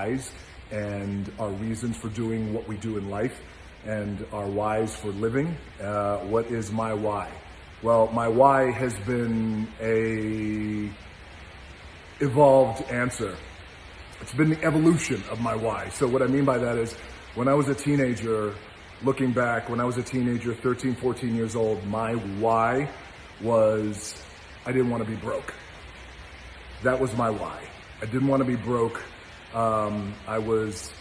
whys and our reasons for doing what we do in life and our whys for living. What is my why? Well, my why has been a evolved answer. It's been the evolution of my why. So what I mean by that is when I was a teenager, looking back, when I was a teenager, 13, 14 years old, my why was I didn't want to be broke. That was my why. I didn't want to be broke. I was,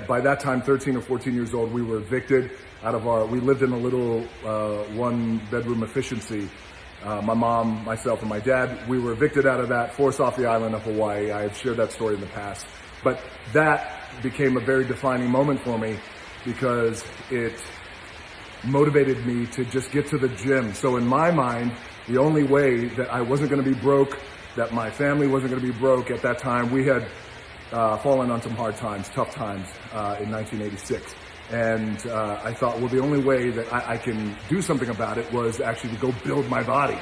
by that time, 13 or 14 years old, we were evicted we lived in a little one bedroom efficiency. My mom, myself, and my dad, we were evicted out of that, forced off the island of Hawaii. I have shared that story in the past. But that became a very defining moment for me because it motivated me to just get to the gym. So in my mind, the only way that I wasn't going to be broke, that my family wasn't going to be broke at that time, we had fallen on some hard times, tough times in 1986. And I thought, well, the only way that I can do something about it was actually to go build my body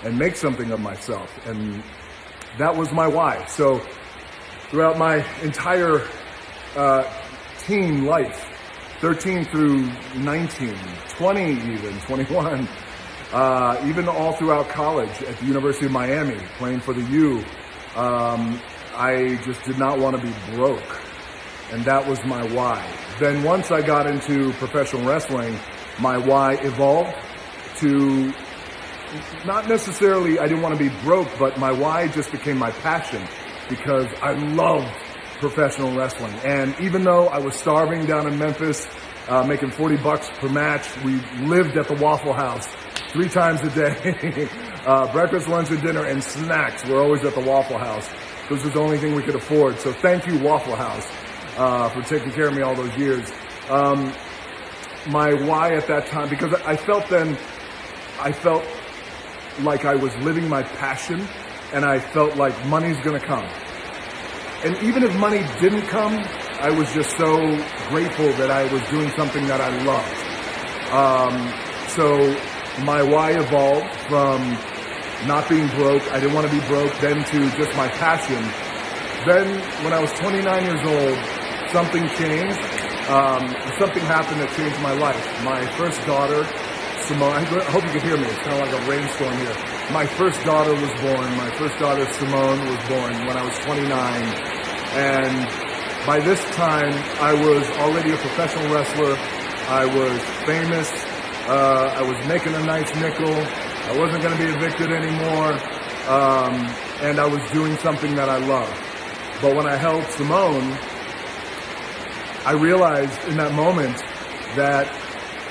and make something of myself. And that was my why. So throughout my entire teen life, 13 through 19, 20 even, 21, even all throughout college at the University of Miami, playing for the U, I just did not want to be broke. And that was my why. Then once I got into professional wrestling, my why evolved to not necessarily I didn't want to be broke, but my why just became my passion because I loved professional wrestling. And even though I was starving down in Memphis, making $40 per match, we lived at the Waffle House 3 times a day. Breakfast, lunch, and dinner, and snacks were always at the Waffle House. This was the only thing we could afford. So thank you, Waffle House, for taking care of me all those years. My why at that time, because I felt like I was living my passion, and I felt like money's gonna come. And even if money didn't come, I was just so grateful that I was doing something that I loved. So my why evolved from not being broke, I didn't want to be broke, then to just my passion. Then when I was 29 years old, something changed. Something happened that changed my life. My first daughter, Simone, I hope you can hear me. It's kind of like a rainstorm here. My first daughter was born. My first daughter, Simone, was born when I was 29. And by this time, I was already a professional wrestler. I was famous. I was making a nice nickel. I wasn't going to be evicted anymore. And I was doing something that I loved. But when I held Simone, I realized in that moment that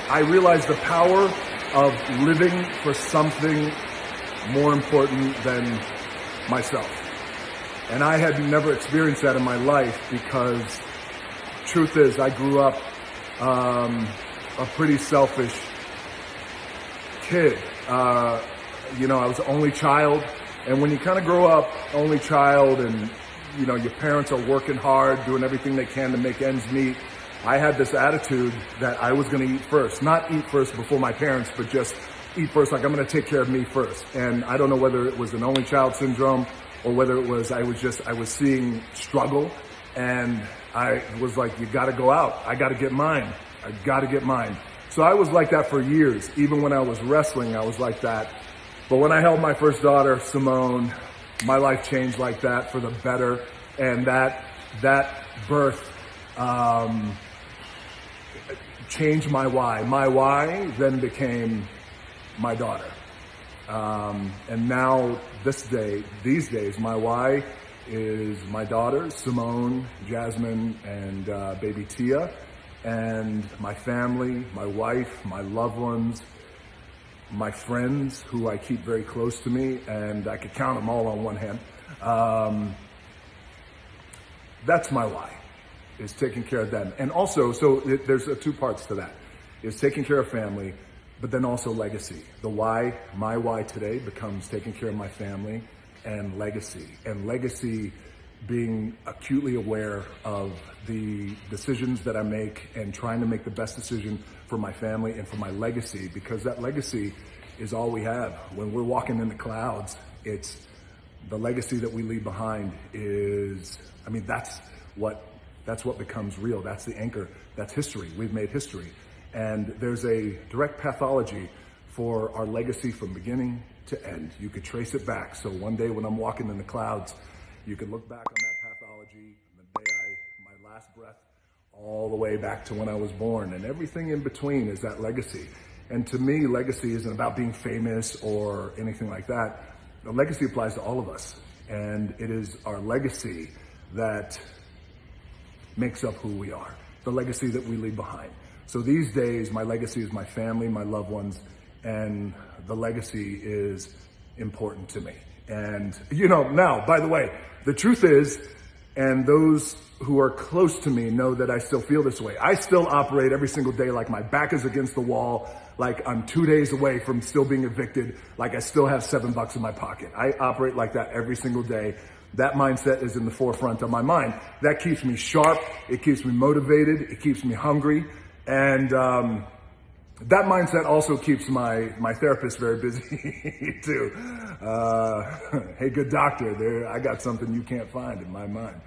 I realized the power of living for something more important than myself. And I had never experienced that in my life because truth is I grew up a pretty selfish kid. I was the only child. And when you kind of grow up only child and your parents are working hard, doing everything they can to make ends meet, I had this attitude that I was going to eat first. Not eat first before my parents, but just eat first, like I'm going to take care of me first. And I don't know whether it was an only child syndrome or whether it was I was seeing struggle, and I was like, you got to go out. I got to get mine. I got to get mine. So I was like that for years. Even when I was wrestling, I was like that. But when I held my first daughter, Simone, my life changed like that for the better. And that birth changed my why. My why then became my daughter. And now these days, my why is my daughters, Simone, Jasmine, and baby Tia, and my family, my wife, my loved ones, my friends who I keep very close to me, and I could count them all on one hand. That's my why, is taking care of them. And also, there's 2 parts to that. Is taking care of family, but then also legacy. The why, my why today becomes taking care of my family and legacy. And legacy being acutely aware of the decisions that I make and trying to make the best decision for my family and for my legacy, because that legacy is all we have. When we're walking in the clouds, it's the legacy that we leave behind is, that's that's what becomes real. That's the anchor. That's history. We've made history. And there's a direct pathology for our legacy from beginning to end. You could trace it back. So one day when I'm walking in the clouds, you could look back on that pathology, the day my last breath, all the way back to when I was born, and everything in between is that legacy. And to me, legacy isn't about being famous or anything like that. The legacy applies to all of us, and it is our legacy that makes up who we are, the legacy that we leave behind. So these days, my legacy is my family, my loved ones, and the legacy is important to me. And, now, by the way, the truth is, and those who are close to me know that I still feel this way. I still operate every single day like my back is against the wall, like I'm 2 days away from still being evicted, like I still have $7 in my pocket. I operate like that every single day. That mindset is in the forefront of my mind. That keeps me sharp. It keeps me motivated. It keeps me hungry. And that mindset also keeps my therapist very busy too. Hey, good doctor, I got something you can't find in my mind.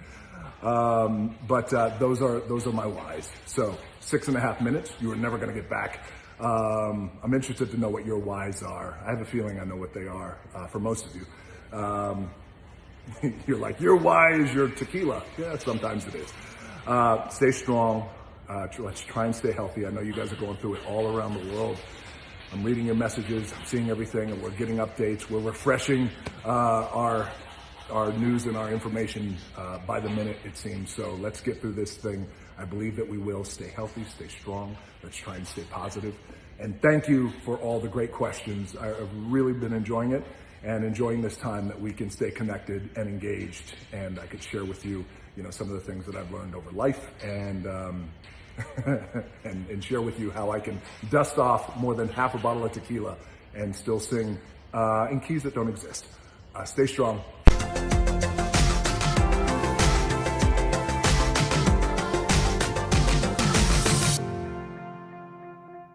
But those are my whys. So 6.5 minutes, you are never going to get back. I'm interested to know what your whys are. I have a feeling I know what they are for most of you. You're like, your why is your tequila. Yeah, sometimes it is. Stay strong. Let's try and stay healthy. I know you guys are going through it all around the world. I'm reading your messages, I'm seeing everything, and we're getting updates. We're refreshing our news and our information by the minute, it seems. So let's get through this thing. I believe that we will. Stay healthy, stay strong. Let's try and stay positive. And thank you for all the great questions. I've really been enjoying it and enjoying this time that we can stay connected and engaged. And I could share with you, some of the things that I've learned over life and and share with you how I can dust off more than half a bottle of tequila and still sing in keys that don't exist. Stay strong.